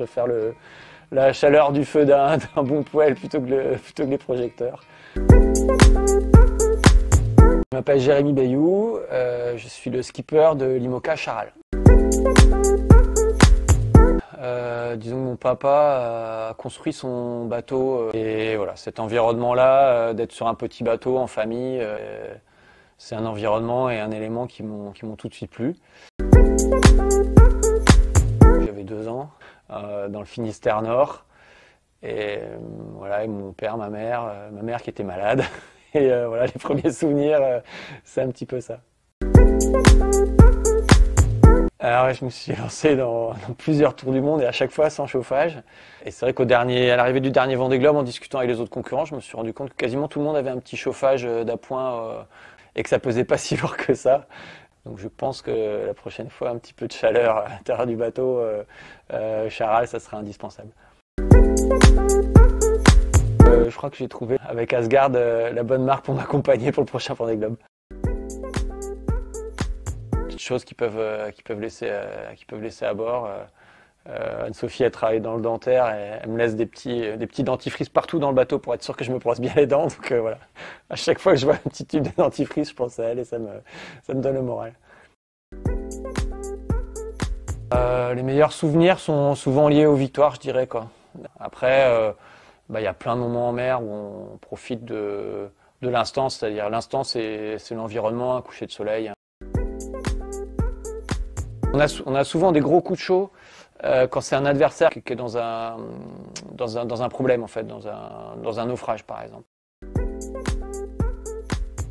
Je préfère la chaleur du feu d'un bon poêle plutôt que les projecteurs. Je m'appelle Jérémy Bayou, je suis le skipper de l'IMOCA Charal. Disons que mon papa a construit son bateau et voilà, cet environnement-là, d'être sur un petit bateau en famille, c'est un environnement et un élément qui m'ont tout de suite plu. J'avais 2 ans, dans le Finistère Nord, et voilà, et mon père, ma mère qui était malade, et voilà, les premiers souvenirs, c'est un petit peu ça. Alors je me suis lancé dans plusieurs tours du monde et à chaque fois sans chauffage. Et c'est vrai à l'arrivée du dernier Vendée Globe, en discutant avec les autres concurrents, je me suis rendu compte que quasiment tout le monde avait un petit chauffage d'appoint et que ça pesait pas si lourd que ça. Donc je pense que la prochaine fois, un petit peu de chaleur à l'intérieur du bateau Charal, ça sera indispensable. Je crois que j'ai trouvé avec Asgard la bonne marque pour m'accompagner pour le prochain Vendée Globe. Choses qui peuvent laisser à bord. Anne-Sophie, elle travaille dans le dentaire et elle me laisse des petits dentifrices partout dans le bateau pour être sûr que je me brosse bien les dents. Donc voilà, à chaque fois que je vois un petit tube de dentifrice, je pense à elle et ça me donne le moral. Les meilleurs souvenirs sont souvent liés aux victoires, je dirais, quoi. Après, y a plein de moments en mer où on profite de l'instant, c'est-à-dire l'instant, c'est l'environnement, un coucher de soleil. On a souvent des gros coups de chaud quand c'est un adversaire qui est dans un problème, en fait, dans un naufrage par exemple.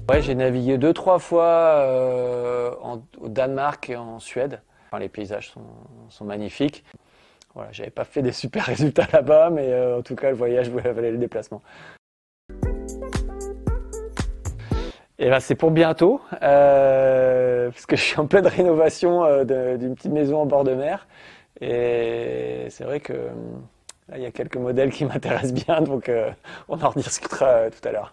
Ouais, j'ai navigué 2-3 fois au Danemark et en Suède. Enfin, les paysages sont magnifiques. Voilà, j'avais pas fait des super résultats là-bas, mais en tout cas le voyage valait le déplacement. Et ben, c'est pour bientôt, parce que je suis en pleine rénovation d'une petite maison en bord de mer. Et c'est vrai que là, il y a quelques modèles qui m'intéressent bien, donc on en rediscutera tout à l'heure.